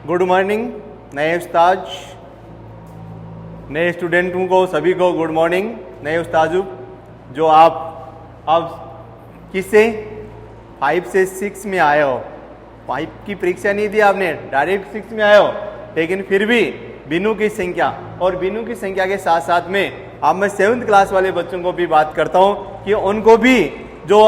Good morning नए उस्ताद, नए स्टूडेंटों को सभी को गुड मॉर्निंग। नए उस्तादों जो आप अब किससे 5 से 6 में आए हो, 5 की परीक्षा नहीं दी आपने, डायरेक्ट 6 में आए हो, लेकिन फिर भी बिनू की संख्या और बिनू की संख्या के साथ साथ में अब मैं 7th क्लास वाले बच्चों को भी बात करता हूँ कि उनको भी जो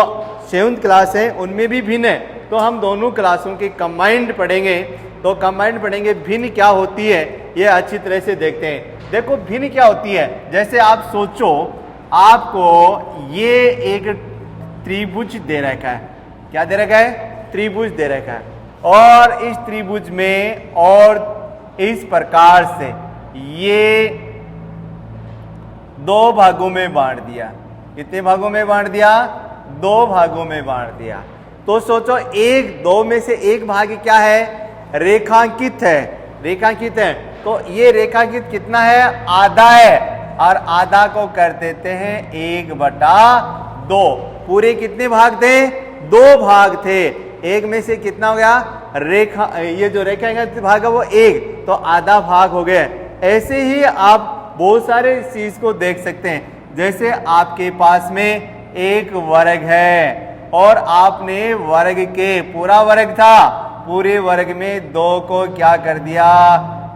7th क्लास है उनमें भी भिन्न है, तो हम दोनों क्लासों की कंबाइंड पढ़ेंगे। तो कंबाइंड पढ़ेंगे, भिन्न क्या होती है ये अच्छी तरह से देखते हैं। देखो भिन्न क्या होती है, जैसे आप सोचो आपको ये एक त्रिभुज दे रखा है, क्या दे रखा है, त्रिभुज दे रखा है, और इस त्रिभुज में और इस प्रकार से ये 2 भागों में बांट दिया। कितने भागों में बांट दिया, 2 भागों में बांट दिया। तो सोचो 2 में से एक भाग क्या है, रेखांकित है, रेखांकित है। तो ये रेखांकित कितना है, आधा है, और आधा को कर देते हैं 1/2। पूरे कितने भाग थे, 2 भाग थे। 1 में से कितना हो गया, रेखा, ये जो रेखांकित भाग है वो 1, तो आधा भाग हो गया। ऐसे ही आप बहुत सारे चीज को देख सकते हैं। जैसे आपके पास में एक वर्ग है और आपने वर्ग के, पूरा वर्ग था, पूरे वर्ग में 2 को क्या कर दिया,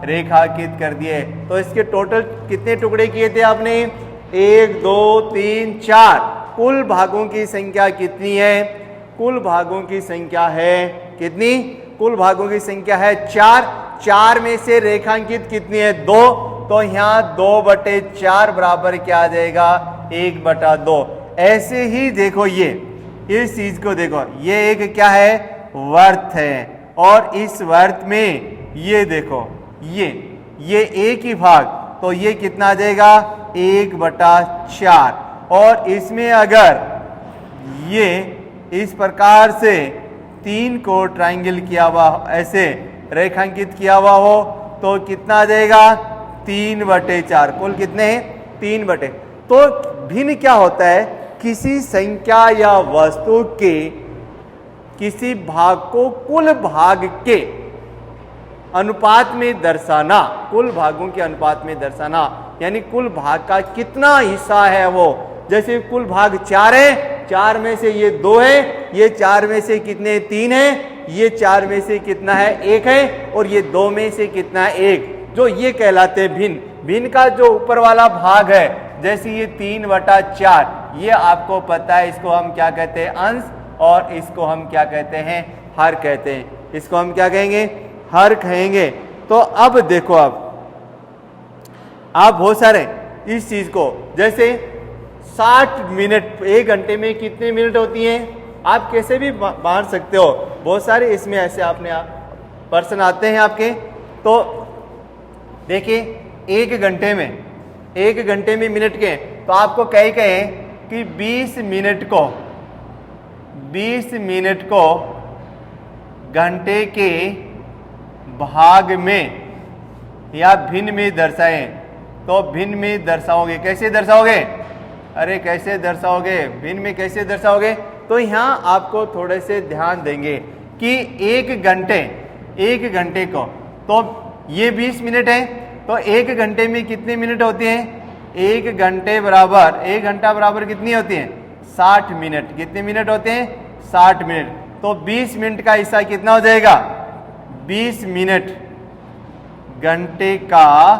रेखांकित कर दिए। तो इसके टोटल कितने टुकड़े किए थे आपने, 1 2 3 4। कुल भागों की संख्या कितनी है, कुल भागों की संख्या है कितनी, कुल भागों की संख्या है 4। 4 में से रेखांकित कितनी है, 2, तो यहाँ 2/4 बराबर क्या आ जाएगा, 1/2। ऐसे ही देखो ये इस चीज को देखो, ये एक क्या है, वर्त है, और इस वर्त में ये देखो ये एक ही भाग, तो ये कितना आ जाएगा, 1/4। और इसमें अगर ये इस प्रकार से 3 को ट्रायंगल किया हुआ, ऐसे रेखांकित किया हुआ हो, तो कितना आ जाएगा, 3/4। कुल कितने हैं, 3 तो भिन्न क्या होता है, किसी संख्या या वस्तु के किसी भाग को कुल भाग के अनुपात में दर्शाना, कुल भागों के अनुपात में दर्शाना, यानी कुल भाग का कितना हिस्सा है वो। जैसे कुल भाग 4 है, 4 में से ये 2 है, ये 4 में से कितने 3 है, ये 4 में से कितना है 1 है, और ये 2 में से कितना है 1, जो ये कहलाते हैं भिन्न। भिन्न का जो ऊपर वाला भाग है, जैसे ये 3/4, ये आपको पता है, इसको हम क्या कहते हैं, अंश, और इसको हम क्या कहते हैं, हर कहते हैं। इसको हम क्या कहेंगे, हर कहेंगे। तो अब देखो, आप बहुत सारे इस चीज को, जैसे 60 मिनट, 1 घंटे में कितने मिनट होती हैं, आप कैसे भी बांट सकते हो। बहुत सारे इसमें ऐसे आपने पर्सन आते हैं आपके, तो देखिए 1 घंटे में मिनट के, तो आपको कहे कि 20 मिनट को घंटे के भाग में या भिन्न में दर्शाएं। तो भिन्न में दर्शाओगे, कैसे दर्शाओगे, अरे कैसे दर्शाओगे, भिन्न में कैसे दर्शाओगे। तो यहाँ आपको थोड़े से ध्यान देंगे कि 1 घंटे को, तो ये 20 मिनट है, तो 1 घंटे में कितने मिनट होते हैं, 1 घंटा बराबर कितनी होती है, 60 मिनट। कितने मिनट होते हैं, 60 मिनट। तो 20 मिनट का हिस्सा कितना हो जाएगा, 20 मिनट घंटे का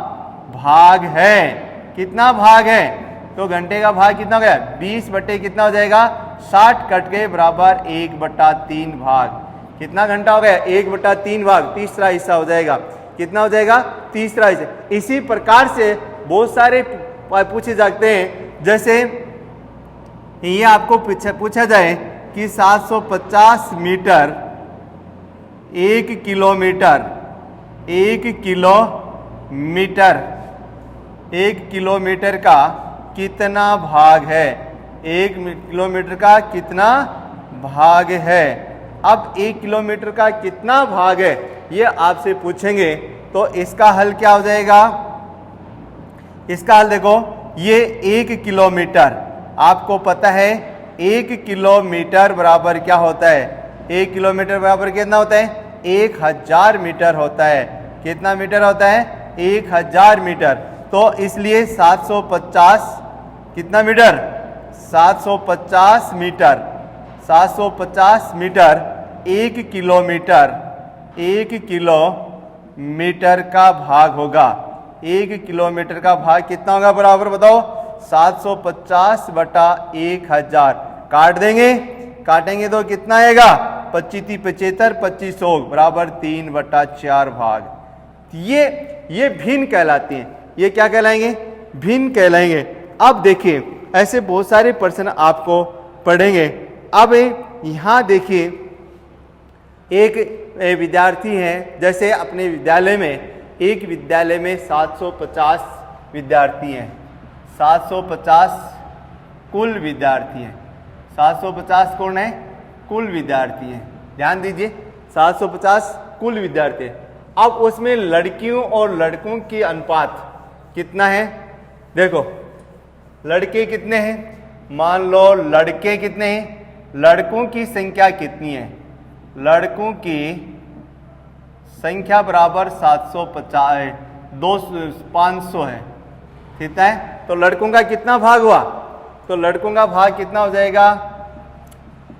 भाग है। कितना भाग है, तो घंटे का भाग कितना हो गया, 20 बटे कितना हो जाएगा, 60 कट के बराबर 1/3 भाग। कितना घंटा हो गया, 1/3 भाग, तीसरा हिस्सा हो जाएगा। कितना हो जाएगा, तीसरा हिस्सा। इसी प्रकार से बहुत सारे पूछे जाते हैं। जैसे ये आपको पूछा जाए कि 750 मीटर 1 किलोमीटर 1 किलोमीटर का कितना भाग है, 1 किलोमीटर का कितना भाग है। अब 1 किलोमीटर का कितना भाग है ये आपसे पूछेंगे, तो इसका हल क्या हो जाएगा, इसका हल देखो, ये 1 किलोमीटर, आपको पता है 1 किलोमीटर बराबर क्या होता है, 1 किलोमीटर बराबर कितना होता है, 1000 मीटर होता है। कितना मीटर होता है? 1000 मीटर। तो इसलिए 750 कितना metre? 750 metre. 750 metre 1 kilometre, 1 kilometre का भाग होगा। 1 किलोमीटर का भाग कितना होगा बराबर बताओ? 750 बटा 1000। काट देंगे, काटेंगे तो कितना आएगा? 25 75 2500 बराबर 3/4 भाग। ये भिन्न कहलाती हैं। ये क्या कहलाएंगे? भिन्न कहलाएंगे। अब देखिए ऐसे बहुत सारे प्रश्न आपको पढ़ेंगे। अब यहां देखिए एक विद्यार्थी हैं, जैसे अपने विद्यालय में, एक विद्यालय में 750 विद्यार्थी हैं। 750 कुल विद्यार्थी हैं। 750 कौन है? कुल विद्यार्थी हैं। ध्यान दीजिए 750 कुल विद्यार्थी हैं। अब उसमें लड़कियों और लड़कों की अनुपात कितना है? देखो लड़के कितने हैं? मान लो लड़के कितने हैं? लड़कों की संख्या कितनी है? लड़कों की संख्या बराबर 750 500 है। ठीक है, तो लड़कों का कितना भाग हुआ? तो लड़कों का भाग कितना हो जाएगा?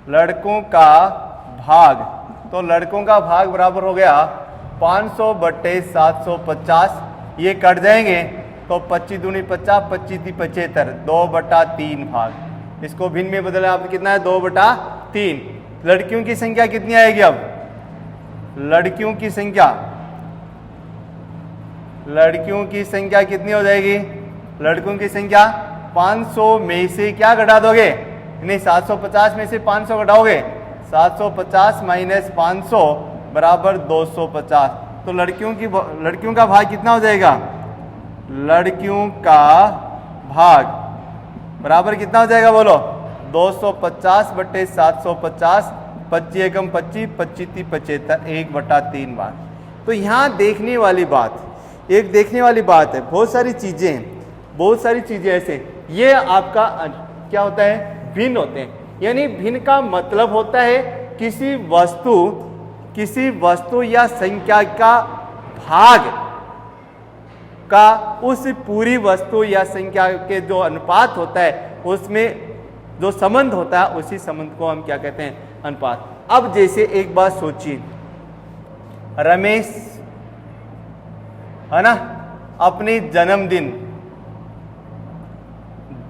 लड़कों का भाग, तो लड़कों का भाग बराबर हो गया 500 बटे 750। ये कट जाएंगे तो 25 दूनी 50, 25 75, 2/3 भाग। इसको भिन्न में बदला आप कितना है? 2/3। लड़कियों की संख्या कितनी आएगी? अब लड़कियों की संख्या, लड़कियों की संख्या कितनी हो जाएगी? लड़कों की संख्या 500 में से क्या घटा दोगे? नहीं, 750 में से 500 घटाओगे। 750 माइनस 500 बराबर 250। तो लड़कियों का भाग कितना हो जाएगा? लड़कियों का भाग बराबर कितना हो जाएगा बोलो? 250 बटे 750, 25 एकम 25, 25 75, 1/3 भाग। तो यहाँ देखने वाली बात, एक देखने वाली बात है। बहुत सारी चीजें ऐसे, ये आपका क्या होता है? भिन्न होते हैं। यानी भिन्न का मतलब होता है किसी वस्तु या संख्या का भाग का उस पूरी वस्तु या संख्या के जो अनुपात होता है उसमें जो संबंध होता है, उसी संबंध को हम क्या कहते हैं? अनुपात। अब जैसे एक बात सोचिए, रमेश है ना, अपने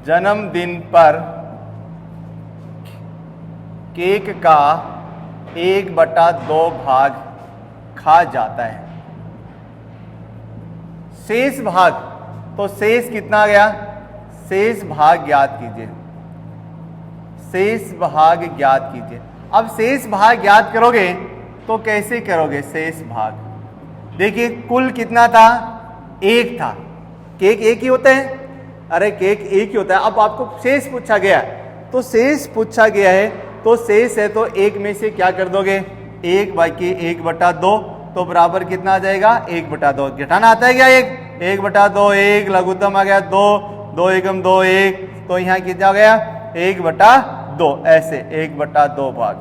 जन्मदिन पर केक का 1/2 भाग खा जाता है। शेष भाग, तो शेष कितना गया? शेष भाग ज्ञात कीजिए। शेष भाग ज्ञात कीजिए। अब शेष भाग ज्ञात करोगे तो कैसे करोगे? शेष भाग देखिए कुल कितना था? 1 था। केक एक ही होता है? अरे केक एक ही होता है। अब आपको शेष पूछा गया, तो शेष पूछा गया है तो शेष है तो 1 में से क्या कर दोगे? 1 बाकी 1/2, तो बराबर कितना आ जाएगा? 1/2। घटाना आता है क्या? 1/2, 1 लघुत्तम आ गया 2, 2 एकम 2, 1, तो यहाँ कितना आ गया? 1/2। ऐसे 1/2 भाग।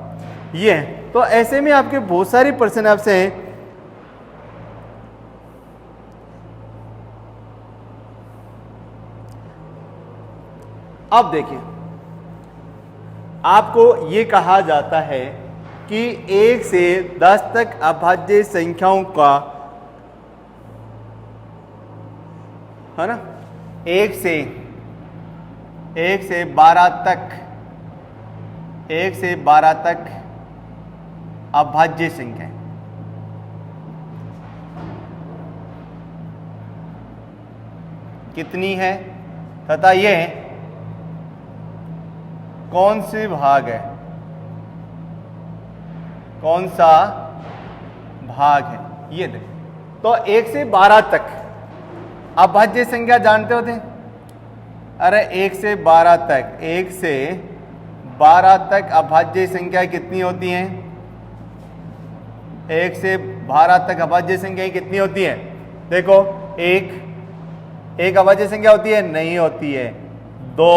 ये तो ऐसे में आपके बहुत सारे प्रश्न आपसे हैं। अब देखिए आपको ये कहा जाता है कि 1 से 10 तक अभाज्य संख्याओं का, है ना, 1 से 12 तक, 1 से 12 तक अभाज्य संख्या कितनी है तथा ये कौन सी भाग है, कौन सा भाग है? ये देखो, तो 1 से 12 तक अभाज्य संख्या जानते होते? अरे 1 से 12 तक, 1 से 12 तक अभाज्य संख्या कितनी होती हैं? 1 से 12 तक अभाज्य संख्या कितनी होती है? देखो एक अभाज्य संख्या होती है? नहीं होती है। 2,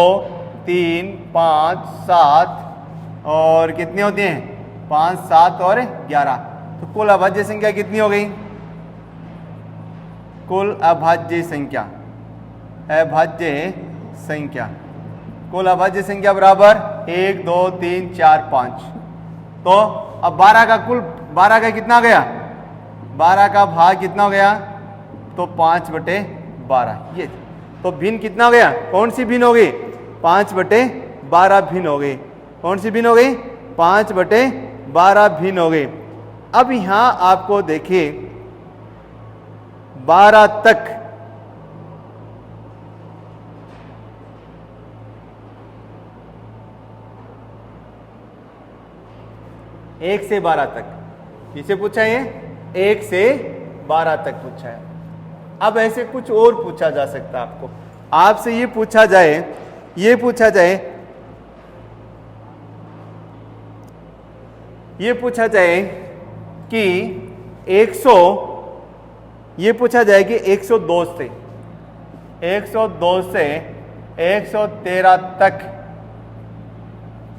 3, 5, 7 और कितनी होती हैं? 5, 7 और 11। तो कुल अभाज्य संख्या कितनी हो गई? कुल अभाज्य संख्या, अभाज्य संख्या, कुल अभाज्य संख्या बराबर 1 2 3 4 5। तो अब 12 का कुल 12 का कितना गया? 12 का भाग कितना हो गया? तो 5/12। ये तो भिन्न कितना हो गया? कौन सी भिन्न हो गई? 5/12 भिन्न हो गई। कौन सी भिन्न हो गई? 5/12 भिन्न हो गई। अब यहां आपको देखिए 12 तक एक से 12 तक किसे पूछा है? 1 से 12 तक पूछा है। अब ऐसे कुछ और पूछा जा सकता है आपको, आपसे ये पूछा जाए कि 100, ये पूछा जाए कि 102 से 113 तक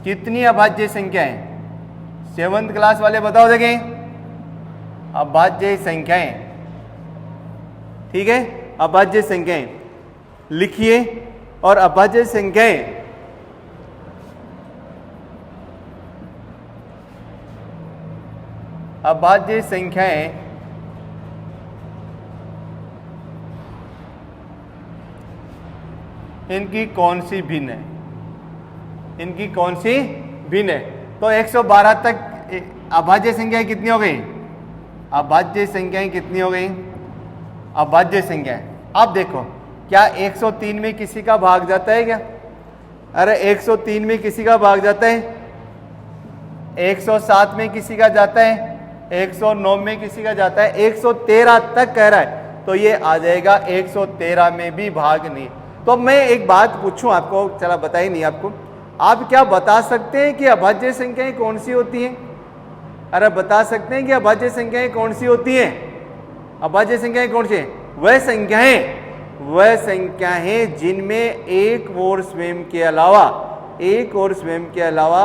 कितनी अभाज्य संख्याएं? 7th क्लास वाले बताओ देखें, अभाज्य संख्याएं, ठीक है, अभाज्य संख्याएं लिखिए। और अभाज्य संख्याएं इनकी कौन सी भिन्न है? इनकी कौन सी भिन्न है? तो 112 तक अभाज्य संख्याएं कितनी हो गई? अभाज्य संख्याएं कितनी हो गई? अभाज्य संख्याएं। अब देखो, क्या 103 में किसी का भाग जाता है क्या? अरे 103 में किसी का भाग जाता है, 107 में किसी का जाता है, 109 में किसी का जाता है, 113 तक कह रहा है, तो ये आ जाएगा 113 में भी भाग नहीं। तो मैं एक बात पूछूं आपको, चला बताई नहीं आपको, आप क्या बता सकते हैं कि अभाज्य संख्याएं कौन सी होती हैं? अरे बता सकते हैं कि अभाज्य संख्याएं कौन सी होती हैं? अभाज्य संख्याएं कौन सी? वह संख्याएं जिनमें एक और स्वयं के अलावा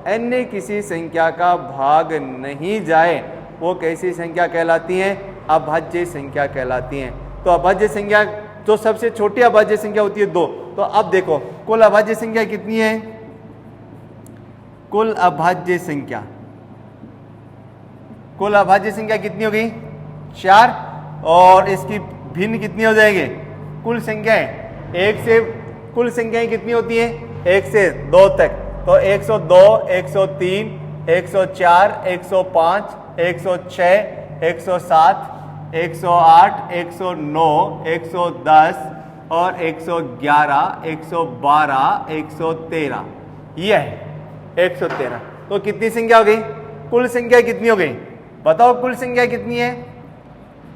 अन्य किसी संख्या का भाग नहीं जाए, वो कैसी संख्या कहलाती हैं? अभाज्य संख्या कहलाती हैं। तो अभाज्य संख्या जो सबसे छोटी अभाज्य संख्या होती है 2। तो अब देखो कुल अभाज्य संख्या कितनी है? कुल अभाज्य संख्या कितनी हो गई? 4। और इसकी भिन्न कितनी हो जाएंगे? कुल संख्याएं 1 से, कुल संख्याएं कितनी होती हैं? 1 से 2 तक। तो 102, 103, 104, 105, 106, 107, 108, 109, 110 और 111, 112, 113, ये है 113। तो कितनी संख्या हो गई? कुल संख्या कितनी हो गई? बताओ कुल संख्या कितनी है?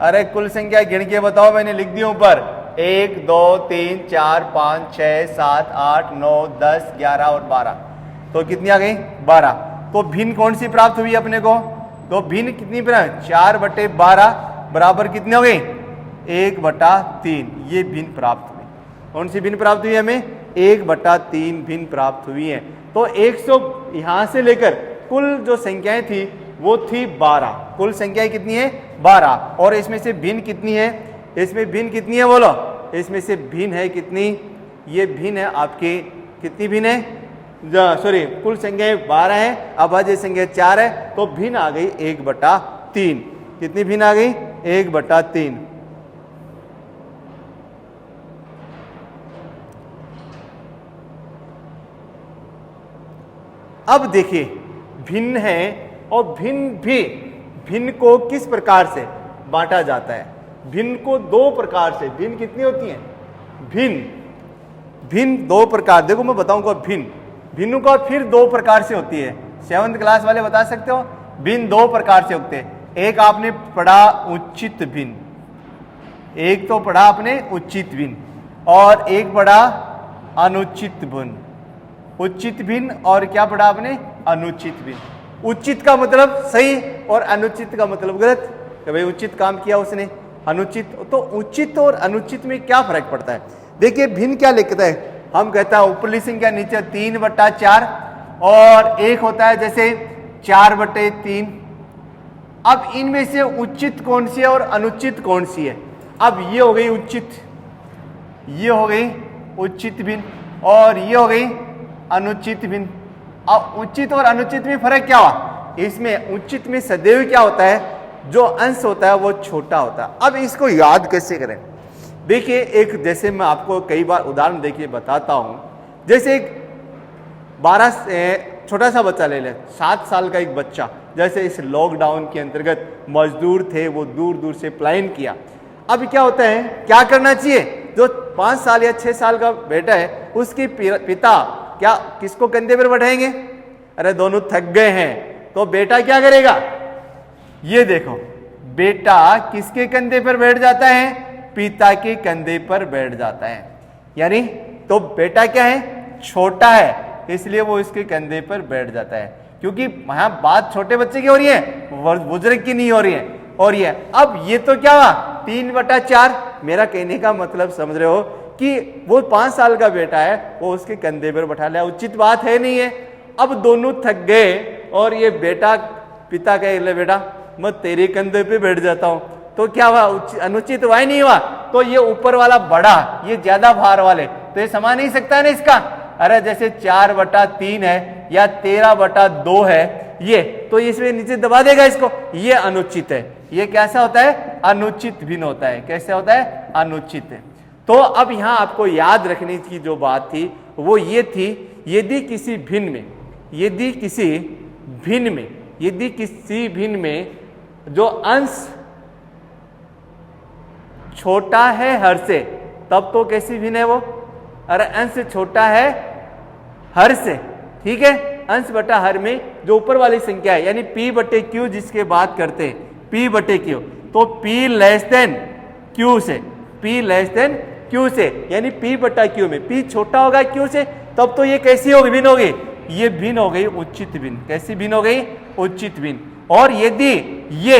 अरे कुल संख्या गिन के बताओ, मैंने लिख दी ऊपर 1 2 3 4 5 6 7 8 9 10 11 और 12। तो कितनी आ गई? 12। तो भिन्न कौन सी प्राप्त हुई अपने को? तो भिन्न कितनी प्राप्त? 4/12 बराबर कितनी हो गई? 1/3। ये भिन्न प्राप्त हुई। कौन सी भिन्न प्राप्त हुई हमें? 1/3 भिन्न प्राप्त हुई है। तो 100 यहां से लेकर कुल जो संख्याएं थी वो थी 12। कुल संख्याएं कितनी है? 12। और इसमें से भिन्न कितनी है? इसमें भिन्न कितनी है बोलो? इसमें से भिन्न है कितनी? ये भिन्न है आपके, कितनी भिन्न है? सॉरी, कुल संख्याएं 12 है, अभाज्य संख्या 4 है, तो भिन्न आ गई 1/3। कितनी भिन्न आ गई? 1/3। अब देखिए भिन्न है, और भिन्न को किस प्रकार से बांटा जाता है? भिन्न को 2 प्रकार से। भिन्न कितनी होती है? भिन्न 2 प्रकार, देखो मैं बताऊंगा। भिन्न को फिर 2 प्रकार से होती है। 7th क्लास वाले बता सकते हो? भिन्न 2 प्रकार से होते हैं। एक आपने पढ़ा उचित भिन्न, एक तो पढ़ा आपने उचित भिन्न, और एक पढ़ा अनुचित भिन्न। उचित भिन्न और क्या पढ़ा आपने? अनुचित भिन्न। उचित का मतलब सही और अनुचित का मतलब गलत, कि भाई उचित काम किया उसने, अनुचित। तो उचित और अनुचित में क्या फर्क पड़ता है? देखिए भिन्न क्या लिखता है, हम कहता है ऊपरी संख्या नीचे 3/4, और एक होता है जैसे 4/3, अब इनमें से उचित कौन सी है और अनुचित कौन सी है? अब ये हो गई उचित, ये हो गई उचित भिन्न, और ये हो गई अनुचित भिन्न। अब उचित और अनुचित में फर्क क्या हुआ? इसमें उचित में सदैव क्या होता है, जो अंश होता है वो छोटा होता है। अब इसको याद कैसे करें? देखिए, एक जैसे मैं आपको कई बार उदाहरण देखिए बताता हूं। जैसे एक 12 छोटा सा बच्चा ले ले, 7 साल का एक बच्चा, जैसे इस लॉकडाउन के अंतर्गत मजदूर थे, वो दूर दूर से पलायन किया। अब क्या होता है, क्या करना चाहिए? जो 5 साल या 6 साल का बेटा है, उसके पिता क्या किसको कंधे पर बैठाएंगे? अरे दोनों थक गए हैं, तो बेटा क्या करेगा? ये देखो, बेटा किसके कंधे पर बैठ जाता है? पिता के कंधे पर बैठ जाता है। यानी तो बेटा क्या है? छोटा है, इसलिए वो इसके कंधे पर बैठ जाता है। क्योंकि वहां बात छोटे बच्चे की हो रही है, बुजुर्ग की नहीं हो रही है। और ये अब ये तो क्या हुआ, 3/4। मेरा कहने का मतलब समझ रहे हो कि वो 5 साल का बेटा है, वो उसके कंधे पर बैठा लिया। उचित बात है नहीं है। अब दोनों थक गए और ये बेटा, पिता कहे ले बेटा मैं तेरे कंधे पे बैठ जाता हूं, तो क्या हुआ? अनुचित हुआ ही नहीं हुआ? तो ये ऊपर वाला बड़ा, ये ज्यादा भार वाले, तो ये समा नहीं सकता है ना इसका। अरे जैसे 4/3 है या 13/2 है ये, तो इसमें नीचे दबा देगा इसको, ये अनुचित है। ये कैसा होता है? अनुचित भिन्न होता है। कैसे होता है? अनुचित है। तो अब यहां आपको याद रखने की जो बात थी वो ये थी, यदि किसी भिन्न में, यदि किसी भिन्न में जो अंश छोटा है हर से, तब तो कैसी भिन्न है वो? अरे अंश छोटा है हर से, ठीक है, अंश बटा हर में जो ऊपर वाली संख्या है, यानी P/Q जिसके बात करते हैं, P/Q, तो P लेस देन Q से, P लेस देन Q से, यानी P/Q में P छोटा होगा Q से, तब तो ये कैसी होगी? भिन्न होगी। ये भिन्न हो गई उचित भिन्न। कैसी भिन्न हो गई? उचित भिन्न। और यदि ये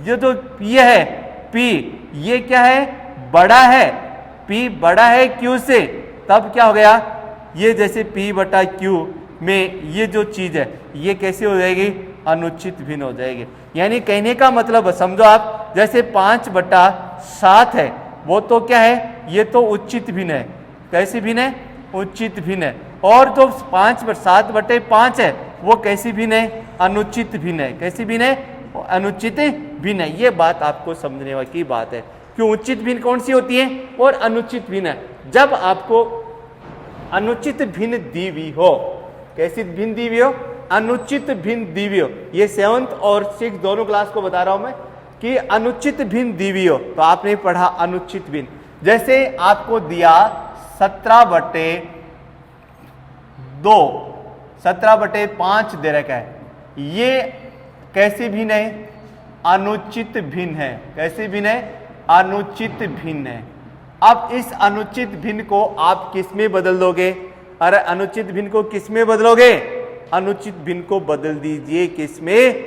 जो ये है P, ये क्या है? बड़ा है, P बड़ा है Q से, तब क्या हो गया? ये जैसे P/Q में ये जो चीज है, ये कैसी हो जाएगी? अनुचित भिन्न हो जाएगी। यानी कहने का मतलब समझो आप, जैसे 5/7 है, वो तो क्या है? ये तो उचित भिन्न है। कैसी भिन्न है? उचित भिन्न है। और जो 7/5 है, वो कैसी भिन्न है? अनुचित भिन्न है। कैसी भिन्न है? अनुचित भिन्न है। ये बात आपको समझने वाली बात है। क्यों? उचित भिन्न कौन सी होती है और अनुचित भिन्न है? जब आपको अनुचित भिन्न दी हुई हो, कैसी भिन्न दी हुई हो? अनुचित भिन्न दी हुई हो। ये 7th और 6th दोनों क्लास को बता रहा हूं मैं कि अनुचित भिन्न दी हुई हो, तो आपने पढ़ा अनुचित भिन्न। जैसे आपको दिया 17/2, 17/5 दे रखा है, ये कैसी भिन्न है? अनुचित भिन्न है। कैसी भिन्न है? अनुचित भिन्न है। अब इस अनुचित भिन्न को आप किस में बदल दोगे? अरे अनुचित भिन्न को किस में बदलोगे? अनुचित भिन्न को बदल दीजिए किस में?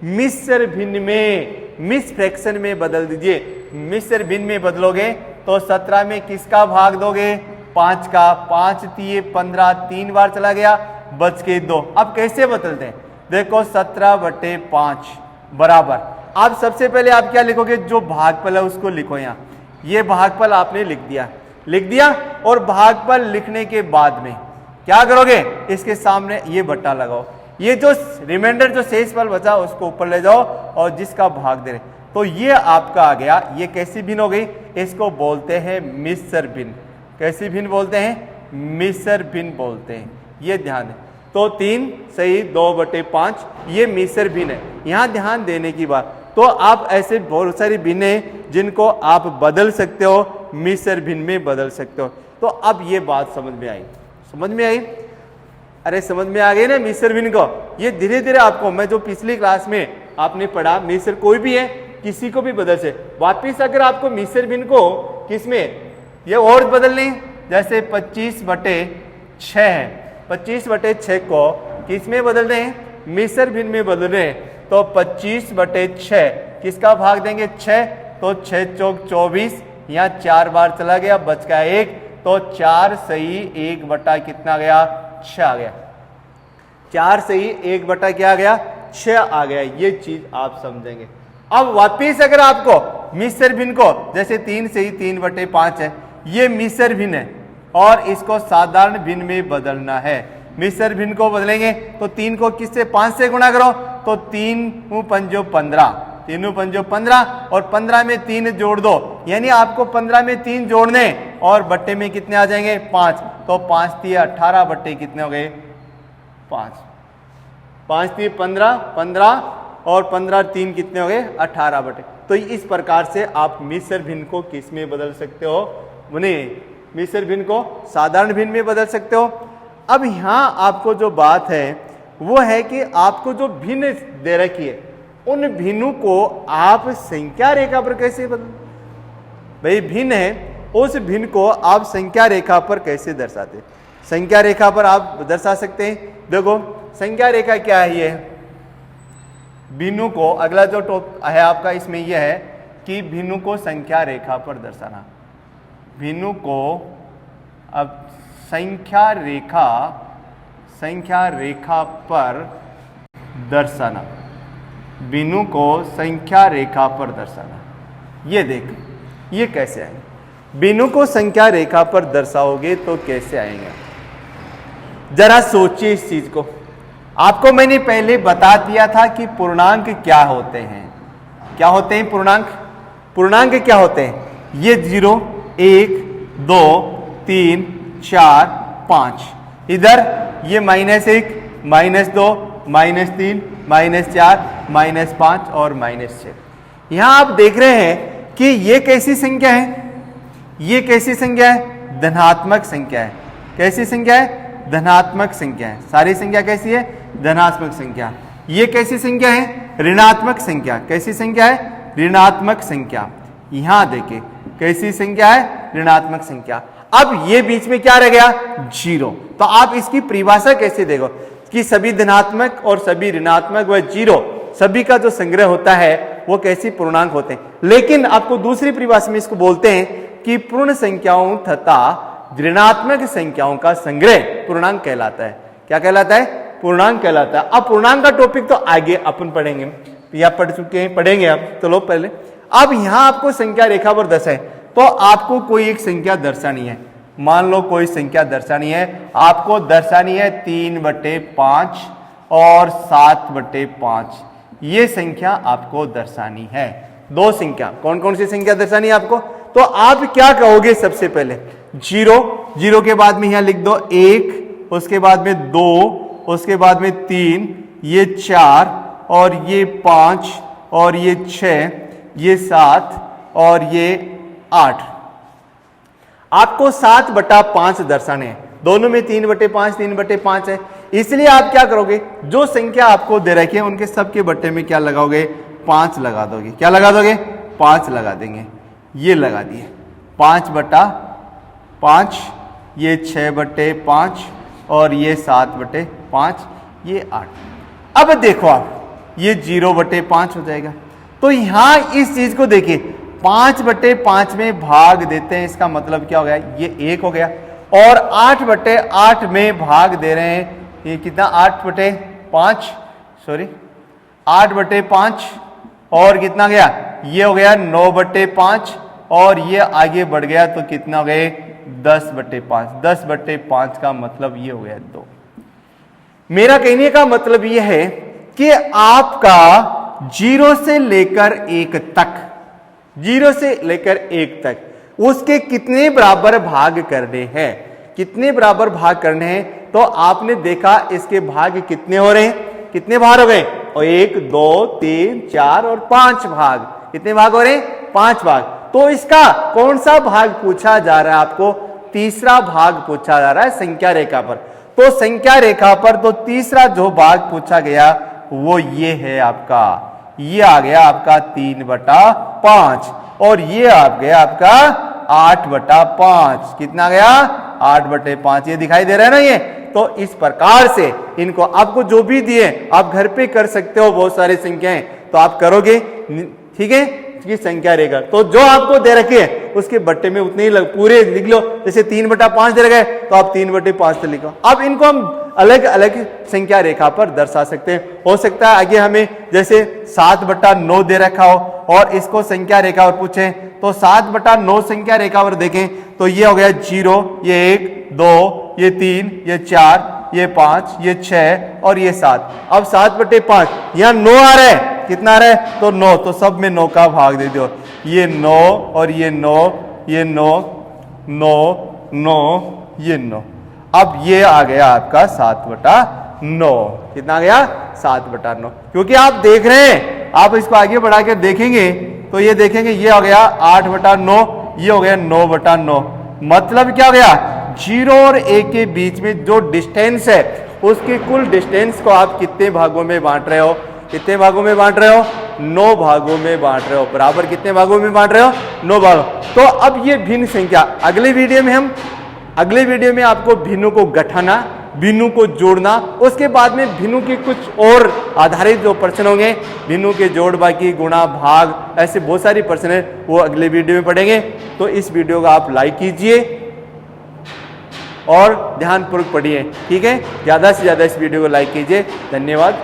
मिश्र भिन्न में, मिस फ्रैक्शन में बदल दीजिए। मिश्र भिन्न में बदलोगे तो 17 में किसका भाग दोगे? 5 का। 5 3 15, 3 बार चला गया, बच के 2। अब कैसे बदलते हैं? देखो 17/5 बराबर, आप सबसे पहले आप क्या लिखोगे? जो भागफल है उसको लिखो। यहाँ ये भागफल आपने लिख दिया, और भागफल लिखने के बाद में क्या करोगे? इसके सामने ये बट्टा लगाओ। ये जो रिमाइंडर जो शेष फल बचा उसको ऊपर ले जाओ और जिसका भाग दे रहे, तो ये आपका आ गया। ये कैसी भिन्न हो गई? इसको बोलते हैं मिश्र भिन्न। कैसी भिन्न बोलते हैं? मिश्र भिन्न बोलते हैं। ये ध्यान दें। तो 3 सही, 2/5 ये मिश्र भिन्न है। यहां ध्यान देने की बात, तो आप ऐसे बहुत सारी भिन्न है जिनको आप बदल सकते हो, मिश्र भिन्न में बदल सकते हो। तो अब ये बात समझ में आई? समझ में आई? अरे समझ में आ गई ना मिश्र भिन्न को? ये धीरे धीरे आपको, मैं जो पिछली क्लास में आपने पढ़ा, मिश्र कोई भी है किसी को भी बदल से। वापिस अगर आपको मिश्र भिन्न को किसमें ये और बदलनी, जैसे 25/6 है, 25/6 को किसमें बदल रहे हैं? मिश्र भिन्न में बदल रहे हैं। तो 25/6 किसका भाग देंगे? 6, तो 6 चौक 24, यहाँ 4 बार चला गया, बच गया 1, तो 4 सही 1 बटा कितना गया? 6 आ गया। 4 सही 1 बटा क्या आ गया? 6 आ गया, ये चीज आप समझेंगे। अब वापिस अगर आपको मिश्र भिन्न को, जैसे 3 से ही 3/5 है, ये मिश्र भिन्न है और इसको साधारण भिन्न में बदलना है। मिश्र भिन्न को बदलेंगे तो 3 को किससे 5 से गुणा करो तो 3 पंजो 15, 3 पंजो 15 और 15 में 3 जोड़ दो, यानी आपको 15 में 3 जोड़ने और बट्टे में कितने आ जाएंगे 5, तो 5 3 18 बट्टे कितने हो गए 5, 5 3 15, 15 और 15 3 कितने हो गए 18 बटे। तो इस प्रकार से आप मिश्र भिन्न को किस में बदल सकते हो, मिश्र भिन्न को साधारण भिन्न में बदल सकते हो। अब यहां आपको जो बात है वो है कि आपको जो भिन्न दे रखी है उन भिन्नों को आप संख्या रेखा पर कैसे बदल, भाई भिन्न है उस भिन्न को आप संख्या रेखा पर कैसे दर्शाते, संख्या रेखा पर आप दर्शा सकते हैं। देखो संख्या रेखा क्या है, ये भिन्नों को, अगला जो टॉप है आपका इसमें यह है कि भिन्नों को संख्या रेखा पर दर्शाना, भिन्नों को अब संख्या रेखा पर दर्शाना, भिन्नों को संख्या रेखा पर दर्शाना। ये देख ये कैसे आएंगे, भिन्नों को संख्या रेखा पर दर्शाओगे तो कैसे आएंगे, जरा सोचिए इस चीज को। आपको मैंने पहले बता दिया था कि पूर्णांक क्या होते हैं, क्या होते हैं पूर्णांक, पूर्णांक क्या होते हैं, ये 0 1 2 3 4 5, इधर ये -1 -2 -3 -4 -5 और -6। यहां आप देख रहे हैं कि ये कैसी संख्या है, ये कैसी संख्या है, धनात्मक संख्या है। कैसी संख्या है, धनात्मक संख्या है। सारी संख्या कैसी है, धनात्मक संख्या। ये कैसी संख्या है, ऋणात्मक संख्या। कैसी संख्या है, ऋणात्मक संख्या। यहां देखिए कैसी संख्या है, ऋणात्मक संख्या। अब ये बीच में क्या रह गया, 0। तो आप इसकी परिभाषा कैसे देखो कि सभी धनात्मक और सभी ऋणात्मक व 0 सभी का जो संग्रह होता है वो कैसी पूर्णांक होते हैं। लेकिन आपको दूसरी परिभाषा में इसको बोलते हैं कि पूर्ण संख्याओं तथा ऋणात्मक संख्याओं का संग्रह पूर्णांक कहलाता है। क्या कहलाता है, पूर्णांक कहलाता है। अब पूर्णांक का टॉपिक तो आगे अपन पढ़ेंगे, या पढ़ चुके हैं, पढ़ेंगे अब, चलो पहले। अब यहां आपको संख्या रेखा पर 10 है तो आपको कोई एक संख्या दर्शानी है। मान लो कोई संख्या दर्शानी है, आपको दर्शानी है 3/5 और 7/5। ये संख्या आपको दर्शानी है। दो संख्या, कौन कौन सी संख्या दर्शानी है आपको, तो आप क्या कहोगे, सबसे पहले 0 के बाद में यहां लिख दो 1, उसके बाद में 2, उसके बाद में 3, ये 4 और ये 5 और ये 6, ये 7 और ये 8। आपको 7/5 दर्शाने हैं। दोनों में 3/5 3/5 है, इसलिए आप क्या करोगे, जो संख्या आपको दे रखी है उनके सबके बट्टे में क्या लगाओगे, 5 लगा दोगे। क्या लगा दोगे, 5 लगा देंगे। ये लगा दिए 5/5, ये 6/5 और ये 7/5, ये 8। अब देखो आप ये 0/5 हो जाएगा। तो यहां इस चीज को देखिए, 5/5 में भाग देते हैं, इसका मतलब क्या हो गया, ये 1 हो गया। और 8/8 में भाग दे रहे हैं, ये कितना 8/5, सॉरी 8/5 और कितना गया, ये हो गया 9/5 और ये आगे बढ़ गया तो कितना हो गए 10/5। 10/5 का मतलब ये हो गया 2। मेरा कहने का मतलब ये है कि आपका 0 से लेकर 1 तक, 0 से लेकर 1 तक उसके कितने बराबर भाग करने हैं, कितने बराबर भाग करने हैं। तो आपने देखा इसके भाग कितने हो रहे हैं, कितने भाग हो गए, और 1 2 3 4 और 5 भाग। कितने भाग हो रहे हैं, 5 भाग। तो इसका कौन सा भाग पूछा जा रहा है आपको, तीसरा भाग पूछा जा रहा है संख्या रेखा पर। तो संख्या रेखा पर तो तीसरा जो भाग पूछा गया वो ये है आपका, ये आ गया आपका 3/5 और ये आ गया आपका 8/5। कितना गया, 8/5। ये दिखाई दे रहा है ना ये। तो इस प्रकार से इनको आपको जो भी दिए आप घर पे कर सकते हो, बहुत सारी संख्याएं तो आप करोगे, ठीक है, की संख्या रेखा। तो जो आपको दे रखे है उसके बट्टे में उतने ही पूरे लिख लो। जैसे 3/5 दे रखे तो आप 3/5 से लिखो। अब इनको हम अलग अलग संख्या रेखा पर दर्शा सकते हैं। हो सकता है आगे हमें जैसे 7/9 दे रखा हो और इसको संख्या रेखा पर पूछें, तो 7/9 संख्या रेखा पर देखें तो ये हो गया 0, ये 1, 2, ये 3, ये 4, ये 5, ये 6 और ये 7। अब 7/5 यहाँ 9 आ रहा है, कितना आ रहा है? तो 9, तो सब में 9 का भाग दे दो। ये 9 और ये 9, ये 9, 9, 9, ये 9। अब ये आ गया आपका 7/9। कितना आ गया? 7/9। क्योंकि आप देख रहे हैं, आप इसको आगे बढ़ा के देखेंगे तो ये देखेंगे ये हो गया 8/9, ये हो गया 9/9। मतलब क्या हो गया? 0 और 1 के बीच में जो डिस्टेंस है उसके कुल डिस्टेंस को आप कितने भागों में बांट रहे हो? कितने भागों में बांट रहे हो? 9 भागों में बांट रहे हो। बराबर कितने भागों में बांट रहे हो? 9 भागों। तो अब ये भिन्न संख्या अगले वीडियो में आपको भिन्नों को गठाना, भिन्नों को जोड़ना, उसके बाद में भिन्नों के कुछ और आधारित जो प्रश्न होंगे, भिन्नों के जोड़ बाकी, गुणा, भाग, ऐसे बहुत सारी प्रश्न है वो अगले वीडियो में पढ़ेंगे। तो इस वीडियो को आप लाइक कीजिए और ध्यानपूर्वक पढ़िए। ठीक है, ज्यादा से ज्यादा इस वीडियो को लाइक कीजिए। धन्यवाद।